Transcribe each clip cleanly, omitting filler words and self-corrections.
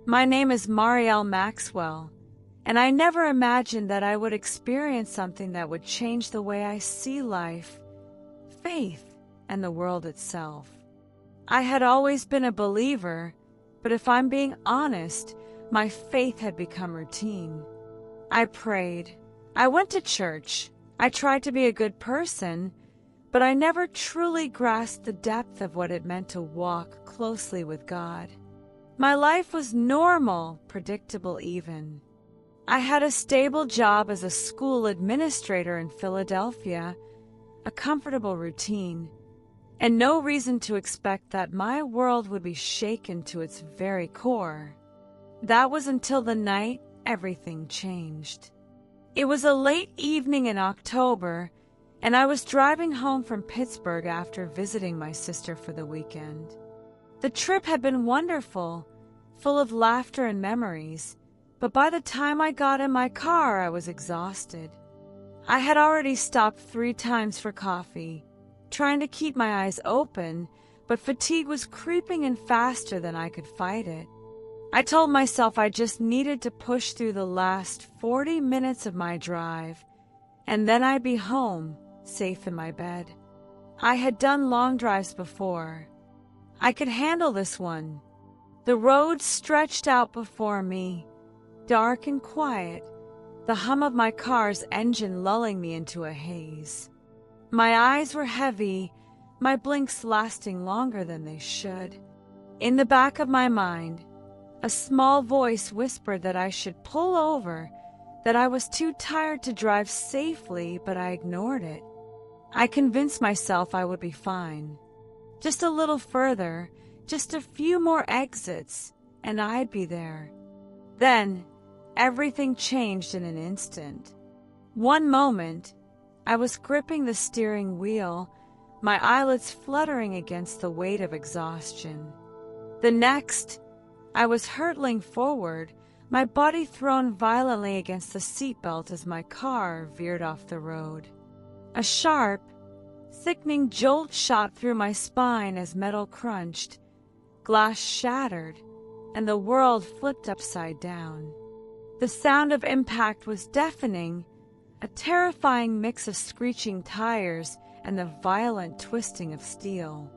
My name is Marielle Maxwell, and I never imagined that I would experience something that would change the way I see life, faith, and the world itself. I had always been a believer, but if I'm being honest, my faith had become routine. I prayed. I went to church. I tried to be a good person, but I never truly grasped the depth of what it meant to walk closely with God. My life was normal, predictable even. I had a stable job as a school administrator in Philadelphia, a comfortable routine, and no reason to expect that my world would be shaken to its very core. That was until the night everything changed. It was a late evening in October, and I was driving home from Pittsburgh after visiting my sister for the weekend. The trip had been wonderful, full of laughter and memories, but by the time I got in my car, I was exhausted. I had already stopped 3 times for coffee, trying to keep my eyes open, but fatigue was creeping in faster than I could fight it. I told myself I just needed to push through the last 40 minutes of my drive, and then I'd be home, safe in my bed. I had done long drives before. I could handle this one. The road stretched out before me, dark and quiet, the hum of my car's engine lulling me into a haze. My eyes were heavy, my blinks lasting longer than they should. In the back of my mind, a small voice whispered that I should pull over, that I was too tired to drive safely, but I ignored it. I convinced myself I would be fine. Just a little further, just a few more exits, and I'd be there. Then, everything changed in an instant. One moment, I was gripping the steering wheel, my eyelids fluttering against the weight of exhaustion. The next, I was hurtling forward, my body thrown violently against the seatbelt as my car veered off the road. A sharp, sickening jolt shot through my spine as metal crunched, glass shattered, and the world flipped upside down. The sound of impact was deafening, a terrifying mix of screeching tires and the violent twisting of steel.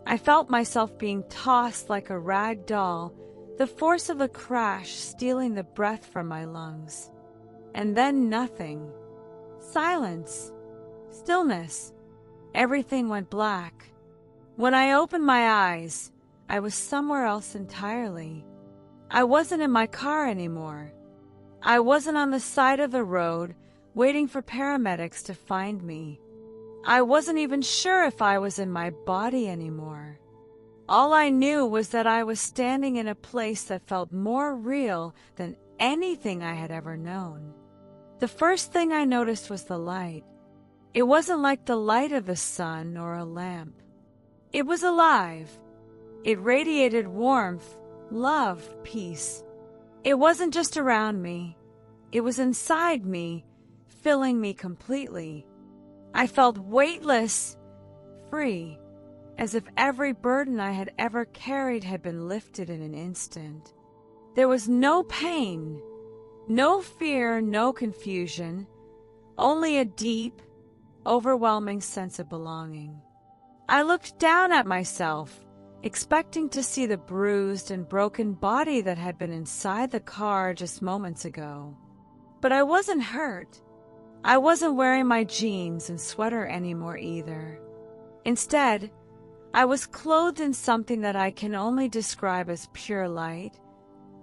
I felt myself being tossed like a rag doll, the force of the crash stealing the breath from my lungs. And then nothing. Silence. Stillness. Everything went black. When I opened my eyes, I was somewhere else entirely. I wasn't in my car anymore. I wasn't on the side of the road, waiting for paramedics to find me. I wasn't even sure if I was in my body anymore. All I knew was that I was standing in a place that felt more real than anything I had ever known. The first thing I noticed was the light. It wasn't like the light of the sun or a lamp. It was alive. It radiated warmth, love, peace. It wasn't just around me. It was inside me, filling me completely. I felt weightless, free, as if every burden I had ever carried had been lifted in an instant. There was no pain, no fear, no confusion, only a deep, overwhelming sense of belonging. I looked down at myself, expecting to see the bruised and broken body that had been inside the car just moments ago. But I wasn't hurt. I wasn't wearing my jeans and sweater anymore either. Instead, I was clothed in something that I can only describe as pure light,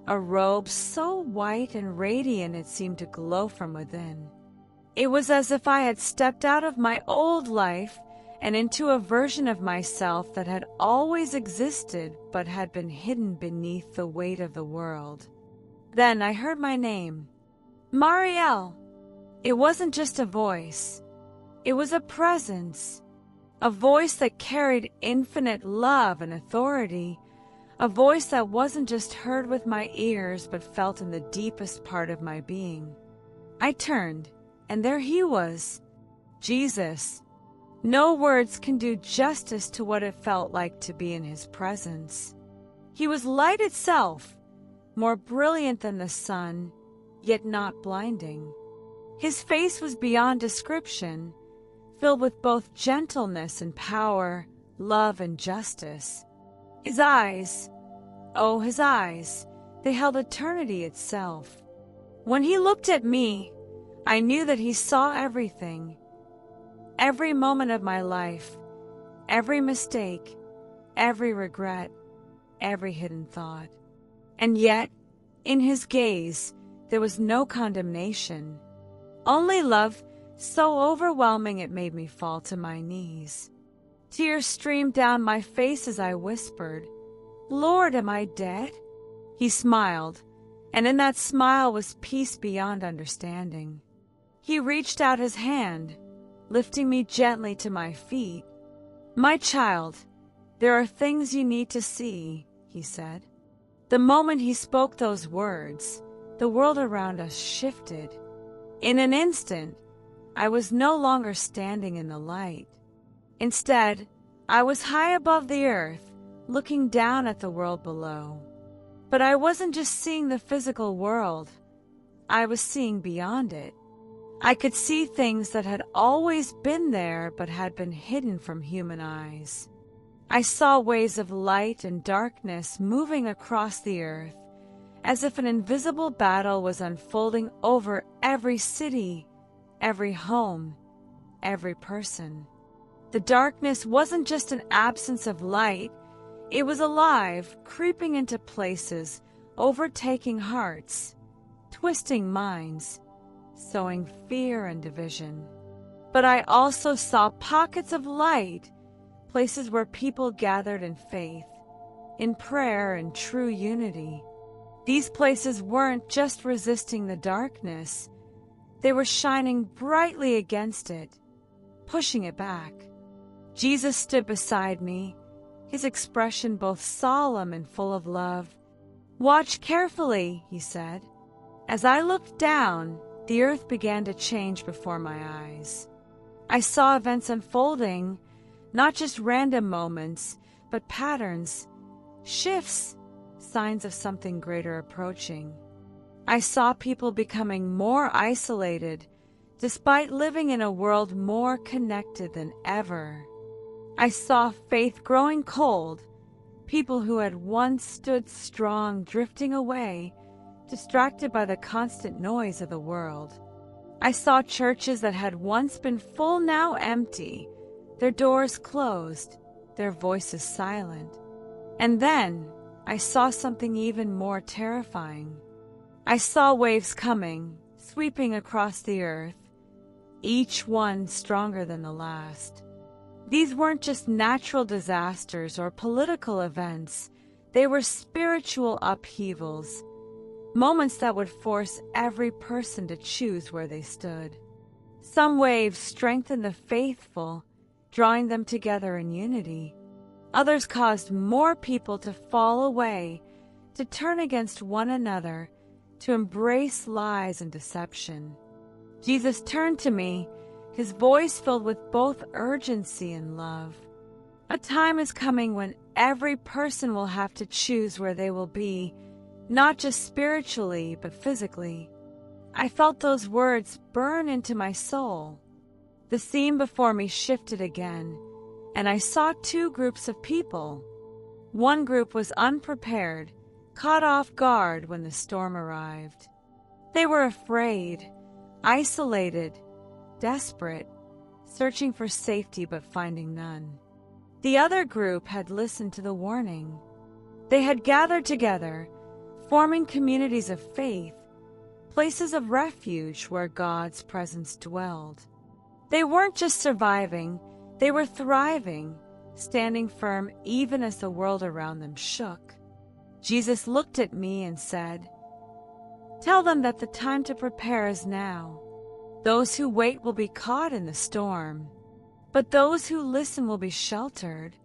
a robe so white and radiant it seemed to glow from within. It was as if I had stepped out of my old life and into a version of myself that had always existed but had been hidden beneath the weight of the world. Then I heard my name, Marielle. It wasn't just a voice. It was a presence, a voice that carried infinite love and authority, a voice that wasn't just heard with my ears but felt in the deepest part of my being. I turned, and there he was, Jesus. No words can do justice to what it felt like to be in his presence. He was light itself, more brilliant than the sun, yet not blinding. His face was beyond description, filled with both gentleness and power, love and justice. His eyes, oh, his eyes, they held eternity itself. When he looked at me, I knew that he saw everything, every moment of my life, every mistake, every regret, every hidden thought. And yet, in his gaze, there was no condemnation, only love so overwhelming it made me fall to my knees. Tears streamed down my face as I whispered, "Lord, am I dead?" He smiled, and in that smile was peace beyond understanding. He reached out his hand, lifting me gently to my feet. "My child, there are things you need to see," he said. The moment he spoke those words, the world around us shifted. In an instant, I was no longer standing in the light. Instead, I was high above the earth, looking down at the world below. But I wasn't just seeing the physical world, I was seeing beyond it. I could see things that had always been there but had been hidden from human eyes. I saw waves of light and darkness moving across the earth, as if an invisible battle was unfolding over every city, every home, every person. The darkness wasn't just an absence of light, it was alive, creeping into places, overtaking hearts, twisting minds, sowing fear and division. But I also saw pockets of light, places where people gathered in faith, in prayer and true unity. These places weren't just resisting the darkness, they were shining brightly against it, pushing it back. Jesus stood beside me, his expression both solemn and full of love. "Watch carefully," he said. As I looked down, the earth began to change before my eyes. I saw events unfolding, not just random moments, but patterns, shifts, signs of something greater approaching. I saw people becoming more isolated, despite living in a world more connected than ever. I saw faith growing cold, people who had once stood strong drifting away, distracted by the constant noise of the world. I saw churches that had once been full now empty, their doors closed, their voices silent. And then I saw something even more terrifying. I saw waves coming, sweeping across the earth, each one stronger than the last. These weren't just natural disasters or political events, they were spiritual upheavals, moments that would force every person to choose where they stood. Some waves strengthened the faithful, drawing them together in unity. Others caused more people to fall away, to turn against one another, to embrace lies and deception. Jesus turned to me, his voice filled with both urgency and love. A time is coming when every person will have to choose where they will be, not just spiritually, but physically. I felt those words burn into my soul. The scene before me shifted again, and I saw two groups of people. One group was unprepared, caught off guard when the storm arrived. They were afraid, isolated, desperate, searching for safety but finding none. The other group had listened to the warning. They had gathered together, forming communities of faith, places of refuge where God's presence dwelled. They weren't just surviving, they were thriving, standing firm even as the world around them shook. Jesus looked at me and said, "Tell them that the time to prepare is now. Those who wait will be caught in the storm, but those who listen will be sheltered."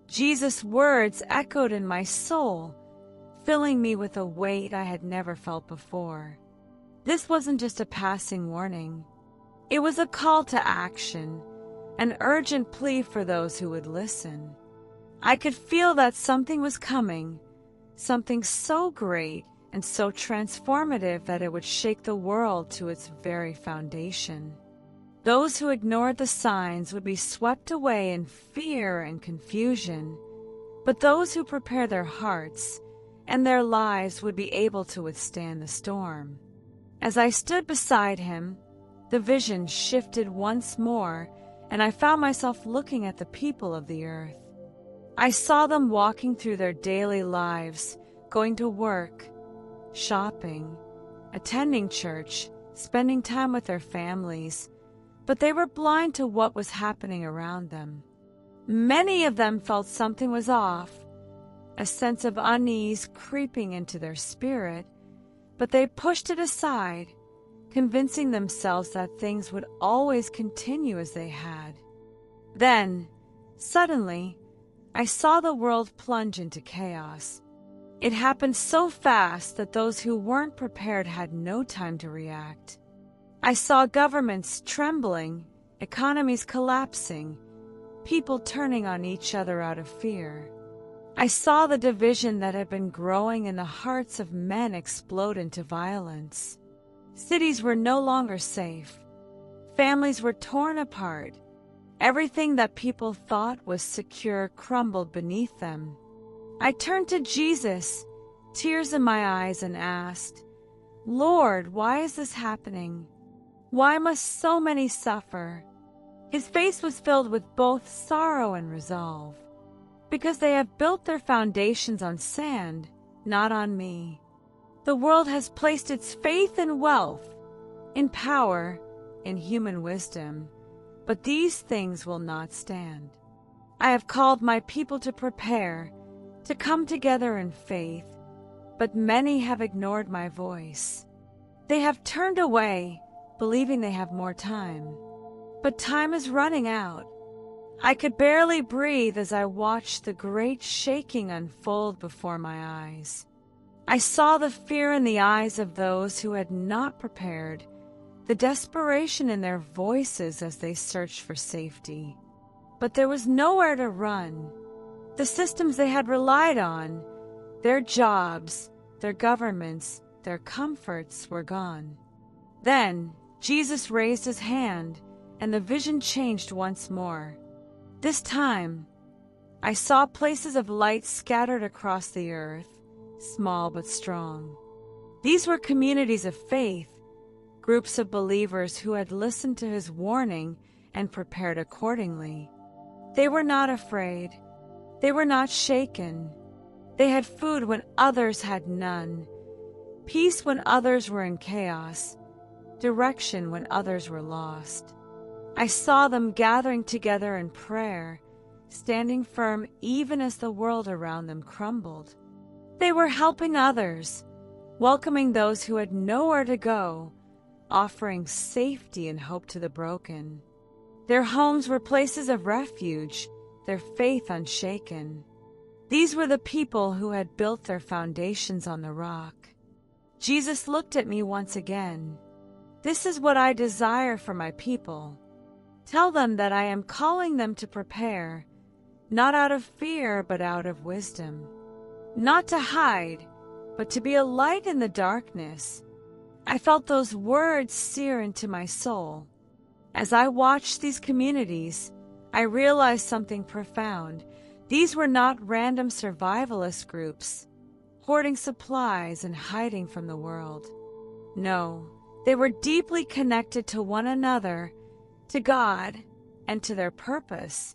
Jesus' words echoed in my soul, filling me with a weight I had never felt before. This wasn't just a passing warning. It was a call to action, an urgent plea for those who would listen. I could feel that something was coming, something so great and so transformative that it would shake the world to its very foundation. Those who ignored the signs would be swept away in fear and confusion, but those who prepare their hearts and their lives would be able to withstand the storm. As I stood beside him, the vision shifted once more, and I found myself looking at the people of the earth. I saw them walking through their daily lives, going to work, shopping, attending church, spending time with their families, but they were blind to what was happening around them. Many of them felt something was off, a sense of unease creeping into their spirit, but they pushed it aside, convincing themselves that things would always continue as they had. Then, suddenly, I saw the world plunge into chaos. It happened so fast that those who weren't prepared had no time to react. I saw governments trembling, economies collapsing, people turning on each other out of fear. I saw the division that had been growing in the hearts of men explode into violence. Cities were no longer safe. Families were torn apart. Everything that people thought was secure crumbled beneath them. I turned to Jesus, tears in my eyes, and asked, "Lord, why is this happening? Why must so many suffer?" His face was filled with both sorrow and resolve. Because they have built their foundations on sand, not on me. The world has placed its faith in wealth, in power, in human wisdom, but these things will not stand. I have called my people to prepare, to come together in faith, but many have ignored my voice. They have turned away, believing they have more time. But time is running out. I could barely breathe as I watched the great shaking unfold before my eyes. I saw the fear in the eyes of those who had not prepared, the desperation in their voices as they searched for safety. But there was nowhere to run. The systems they had relied on, their jobs, their governments, their comforts were gone. Then Jesus raised his hand, and the vision changed once more. This time, I saw places of light scattered across the earth, small but strong. These were communities of faith, groups of believers who had listened to his warning and prepared accordingly. They were not afraid. They were not shaken. They had food when others had none, peace when others were in chaos, direction when others were lost. I saw them gathering together in prayer, standing firm even as the world around them crumbled. They were helping others, welcoming those who had nowhere to go, offering safety and hope to the broken. Their homes were places of refuge, their faith unshaken. These were the people who had built their foundations on the rock. Jesus looked at me once again. "This is what I desire for my people. Tell them that I am calling them to prepare, not out of fear but out of wisdom. Not to hide, but to be a light in the darkness." I felt those words sear into my soul. As I watched these communities, I realized something profound. These were not random survivalist groups, hoarding supplies and hiding from the world. No, they were deeply connected to one another, to God, and to their purpose.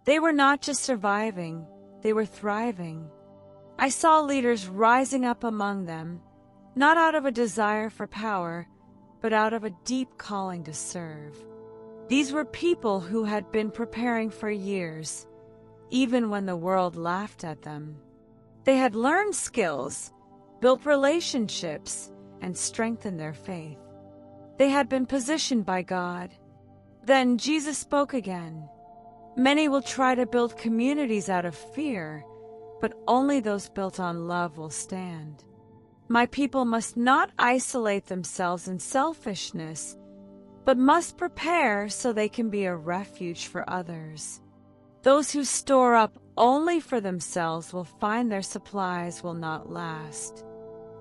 They were not just surviving, they were thriving. I saw leaders rising up among them, not out of a desire for power, but out of a deep calling to serve. These were people who had been preparing for years, even when the world laughed at them. They had learned skills, built relationships, and strengthened their faith. They had been positioned by God. Then Jesus spoke again. "Many will try to build communities out of fear, but only those built on love will stand. My people must not isolate themselves in selfishness, but must prepare so they can be a refuge for others. Those who store up only for themselves will find their supplies will not last.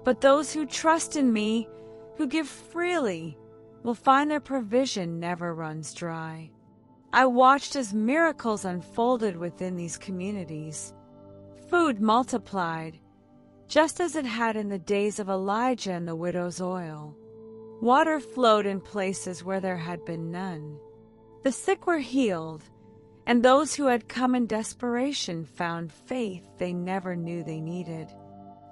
But those who trust in me, who give freely, will find their provision never runs dry. I watched as miracles unfolded within these communities. Food multiplied, just as it had in the days of Elijah and the widow's oil. Water flowed in places where there had been none. The sick were healed, and those who had come in desperation found faith they never knew they needed.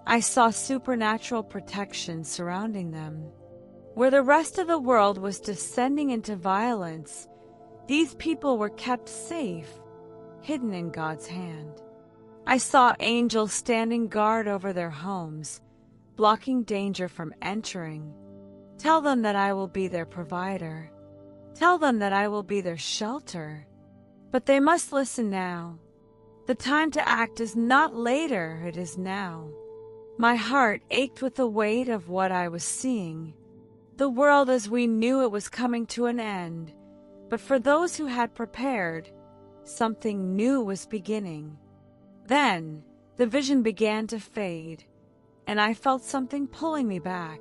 I saw supernatural protection surrounding them. Where the rest of the world was descending into violence, these people were kept safe, hidden in God's hand. I saw angels standing guard over their homes, blocking danger from entering. Tell them that I will be their provider. Tell them that I will be their shelter. But they must listen now. The time to act is not later, it is now. My heart ached with the weight of what I was seeing. The world as we knew it was coming to an end, but for those who had prepared, something new was beginning. Then the vision began to fade, and I felt something pulling me back.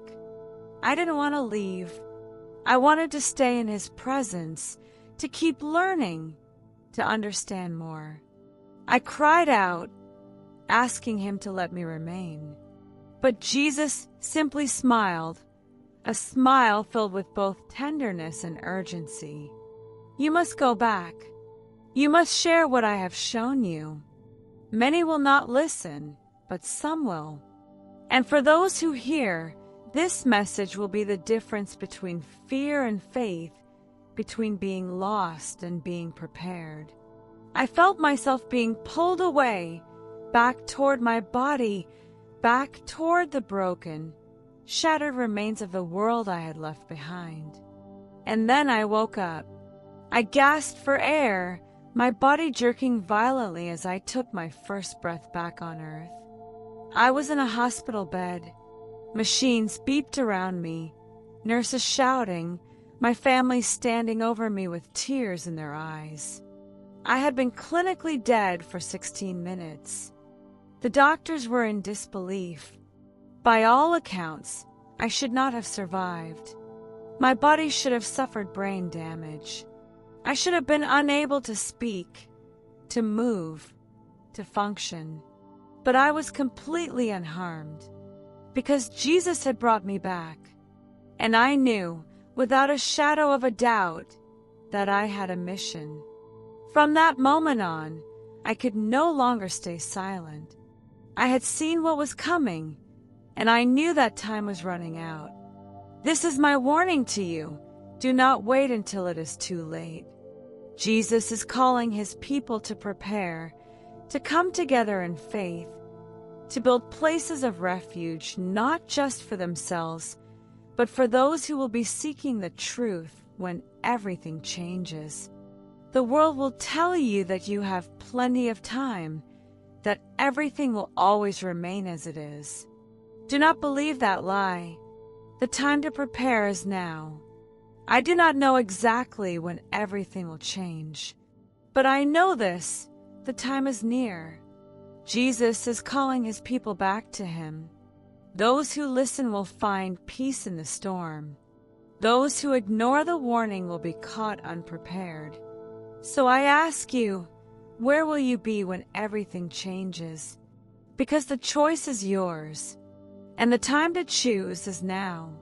I didn't want to leave. I wanted to stay in His presence, to keep learning, to understand more. I cried out, asking Him to let me remain. But Jesus simply smiled, a smile filled with both tenderness and urgency. You must go back. You must share what I have shown you. Many will not listen, but some will. And for those who hear, this message will be the difference between fear and faith, between being lost and being prepared. I felt myself being pulled away, back toward my body, back toward the broken, shattered remains of the world I had left behind. And then I woke up. I gasped for air, my body jerking violently as I took my first breath back on earth. I was in a hospital bed. Machines beeped around me, nurses shouting, my family standing over me with tears in their eyes. I had been clinically dead for 16 minutes. The doctors were in disbelief. By all accounts, I should not have survived. My body should have suffered brain damage. I should have been unable to speak, to move, to function. But I was completely unharmed, because Jesus had brought me back, and I knew, without a shadow of a doubt, that I had a mission. From that moment on, I could no longer stay silent. I had seen what was coming, and I knew that time was running out. This is my warning to you. Do not wait until it is too late. Jesus is calling His people to prepare, to come together in faith, to build places of refuge, not just for themselves, but for those who will be seeking the truth when everything changes. The world will tell you that you have plenty of time, that everything will always remain as it is. Do not believe that lie. The time to prepare is now. I do not know exactly when everything will change, but I know this, the time is near. Jesus is calling His people back to Him. Those who listen will find peace in the storm. Those who ignore the warning will be caught unprepared. So I ask you, where will you be when everything changes? Because the choice is yours, and the time to choose is now.